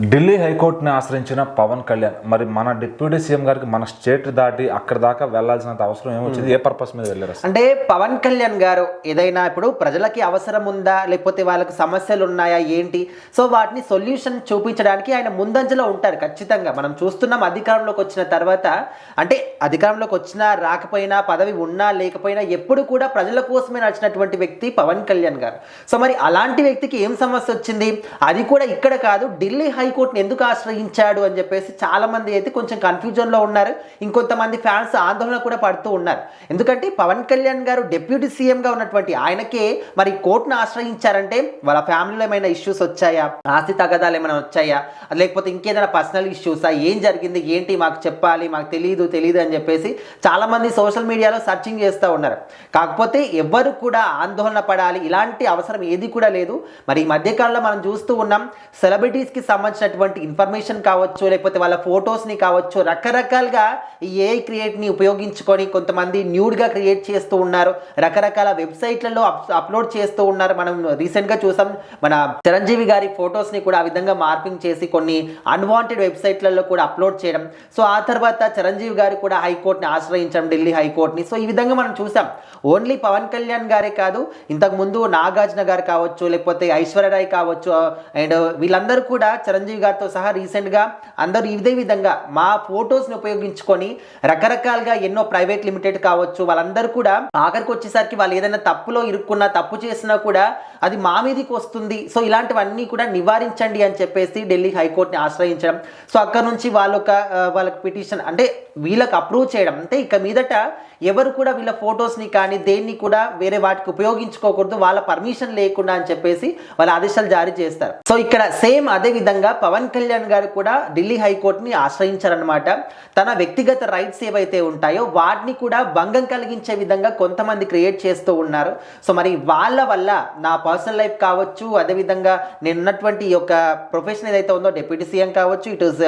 ఢిల్లీ హైకోర్టుని ఆశ్రయించిన పవన్ కళ్యాణ్ మరి మన డిప్యూటీ సీఎం గారికి మన స్టేట్ దాటి అక్కడ దాకా వెళ్లాల్సినంత అవసరం ఏమొచ్చింది? ఏ పర్పస్ మీద వెళ్ళారు? అంటే పవన్ కళ్యాణ్ గారు ఏదైనా ఇప్పుడు ప్రజలకి అవసరం ఉందా, లేకపోతే వాళ్ళకి సమస్యలు ఉన్నాయా ఏంటి, సో వాటిని సొల్యూషన్ చూపించడానికి ఆయన ముందంజలో ఉంటారు ఖచ్చితంగా. మనం చూస్తున్నాం అధికారంలోకి వచ్చిన తర్వాత, అంటే అధికారంలోకి వచ్చినా రాకపోయినా, పదవి ఉన్నా లేకపోయినా ఎప్పుడు కూడా ప్రజల కోసమే నడిచినటువంటి వ్యక్తి పవన్ కళ్యాణ్ గారు. సో మరి అలాంటి వ్యక్తికి ఏం సమస్య వచ్చింది, అది కూడా ఇక్కడ కాదు ఢిల్లీ హైకోర్టుని ఎందుకు ఆశ్రయించాడు అని చెప్పేసి చాలా మంది అయితే కొంచెం కన్ఫ్యూజన్లో ఉన్నారు. ఇంకొంతమంది ఫ్యాన్స్ ఆందోళన కూడా పడుతూ ఉన్నారు. ఎందుకంటే పవన్ కళ్యాణ్ గారు డిప్యూటీ సీఎంగా ఉన్నటువంటి ఆయనకే మరి కోర్టును ఆశ్రయించారంటే వాళ్ళ ఫ్యామిలీలో ఏమైనా ఇష్యూస్ వచ్చాయా, ఆస్తి తగాదాలు ఏమైనా వచ్చాయా, లేకపోతే ఇంకేదైనా పర్సనల్ ఇష్యూసా, ఏం జరిగింది ఏంటి మాకు చెప్పాలి, మాకు తెలియదు అని చెప్పేసి చాలా మంది సోషల్ మీడియాలో సర్చింగ్ చేస్తూ ఉన్నారు. కాకపోతే ఎవరు కూడా ఆందోళన పడాలి ఇలాంటి అవసరం ఏది కూడా లేదు. మరి ఈ మధ్యకాలంలో మనం చూస్తూ ఉన్నాం సెలబ్రిటీస్కి సంబంధించినటువంటి ఇన్ఫర్మేషన్ కావచ్చు, లేకపోతే వాళ్ళ ఫొటోస్ని కావచ్చు, రకరకాలుగా ఈ ఏఐ క్రియేట్ని ఉపయోగించుకొని కొంతమంది న్యూడ్గా క్రియేట్ చేస్తూ ఉన్నారు, రకరకాల వెబ్సైట్లలో అప్లోడ్ చేస్తూ ఉన్నారు. మనం రీసెంట్గా చూసాం మన చిరంజీవి గారి ఫొటోస్ని కూడా ఆ విధంగా మార్పింగ్ చేసి కొన్ని అన్వాంటెడ్ వెబ్సైట్లలో కూడా అప్లోడ్ చేయడం. సో ఆ తర్వాత చిరంజీవి గారు కూడా హైకోర్టుని ఆశ్రయించడం, ఢిల్లీ హైకోర్టుని. సో ఈ విధంగా మనం చూసాం. ఓన్లీ పవన్ కళ్యాణ్ గారే కాదు, ఇంతకుముందు నాగార్జున గారు కావచ్చు, లేకపోతే ఐశ్వర్యరాయ్ కావచ్చు, అండ్ వీళ్ళందరూ కూడా చిరంజీవి గారితో సహా రీసెంట్గా అందరూ ఇదే విధంగా మా ఫొటోస్ని ఉపయోగించుకొని రకరకాలుగా ఎన్నో ప్రైవేట్ లిమిటెడ్ కావచ్చు, వాళ్ళందరూ కూడా ఆఖరికి వచ్చేసరికి వాళ్ళు ఏదైనా తప్పులో ఇరుక్కున్నా, తప్పు చేసినా కూడా అది మా మీదకి వస్తుంది, సో ఇలాంటివన్నీ కూడా నివారించండి అని చెప్పేసి ఢిల్లీ హైకోర్టుని ఆశ్రయించడం. సో అక్కడ నుంచి వాళ్ళకి పిటిషన్ అంటే వీళ్ళకి అప్రూవ్ చేయడం. అంటే ఇక మీదట ఎవరు కూడా వీళ్ళ ఫొటోస్ని కానీ దేన్ని కూడా వేరే వాటికి ఉపయోగించుకోకూడదు వాళ్ళ పర్మిషన్ లేకుండా అని చెప్పేసి వాళ్ళ ఆదేశాలు జారీ చేస్తారు. సో ఇక్కడ సేమ్ అదే విధంగా పవన్ కళ్యాణ్ గారు కూడా ఢిల్లీ హైకోర్టుని ఆశ్రయించారనమాట. తన వ్యక్తిగత రైట్స్ ఏవైతే ఉంటాయో వాటిని కూడా భంగం కలిగించే విధంగా కొంతమంది క్రియేట్ చేస్తూ ఉన్నారు. సో మరి వాళ్ళ వల్ల నా పర్సనల్ లైఫ్ కావచ్చు, అదేవిధంగా నేను ఉన్నటువంటి యొక్క ప్రొఫెషన్ ఏదైతే ఉందో డిప్యూటీ సీఎం కావచ్చు, ఇట్ ఈస్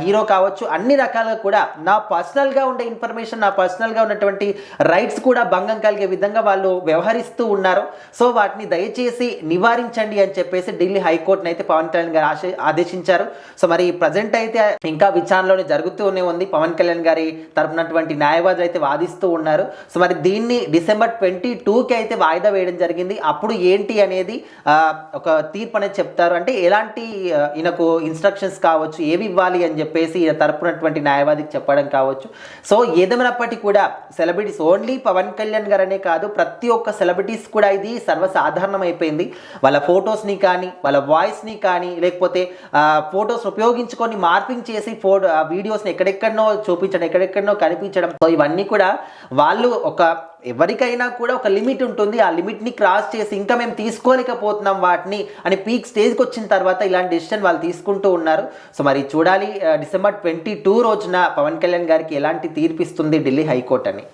హీరో కావచ్చు, అన్ని రకాలుగా కూడా నా పర్సనల్గా ఉండే ఇన్ఫర్మేషన్, నా పర్సనల్గా ఉన్నటువంటి రైట్స్ కూడా భంగం కలిగే విధంగా వాళ్ళు వ్యవహరిస్తూ ఉన్నారు. సో వాటిని దయచేసి నివారించండి అని చెప్పేసి ఢిల్లీ హైకోర్టుని అయితే పవన్ కళ్యాణ్ గారు ఆదేశించారు. సో మరి ప్రజెంట్ అయితే ఇంకా విచారణలోనే జరుగుతూనే ఉంది. పవన్ కళ్యాణ్ గారి తరపునటువంటి న్యాయవాదులు అయితే వాదిస్తూ ఉన్నారు. సో మరి దీన్ని డిసెంబర్ 22కి అయితే వాయిదా వేయడం జరిగింది. అప్పుడు ఏంటి అనేది ఒక తీర్పు అనేది చెప్తారు. అంటే ఎలాంటి ఈయనకు ఇన్స్ట్రక్షన్స్ కావచ్చు, ఏవి ఇవ్వాలి అని చెప్పేసి ఈయన తరపునటువంటి న్యాయవాదికి చెప్పడం కావచ్చు. సో ఏదేమైనప్పటికీ కూడా సెలబ్రిటీస్, ఓన్లీ పవన్ కళ్యాణ్ గారనే కాదు, ప్రతి ఒక్క సెలబ్రిటీస్ కూడా ఇది సర్వసాధారణం అయిపోయింది. వాళ్ళ ఫొటోస్ని కానీ, వాళ్ళ వాయిస్ని కానీ, లేకపోతే ఫొటోస్ ఉపయోగించుకొని మార్పింగ్ చేసి వీడియోస్ని ఎక్కడెక్కడనో చూపించడం, ఎక్కడెక్కడనో కనిపించడం. సో ఇవన్నీ కూడా వాళ్ళు ఎవరికైనా కూడా ఒక లిమిట్ ఉంటుంది. ఆ లిమిట్ని క్రాస్ చేసి ఇంకా మేము తీసుకోలేకపోతున్నాం వాటిని అని పీక్ స్టేజ్కి వచ్చిన తర్వాత ఇలాంటి డెసిషన్ వాళ్ళు తీసుకుంటూ ఉన్నారు. సో మరి చూడాలి డిసెంబర్ 22 రోజున పవన్ కళ్యాణ్ గారికి ఎలాంటి తీర్పిస్తుంది ఢిల్లీ హైకోర్టు అని.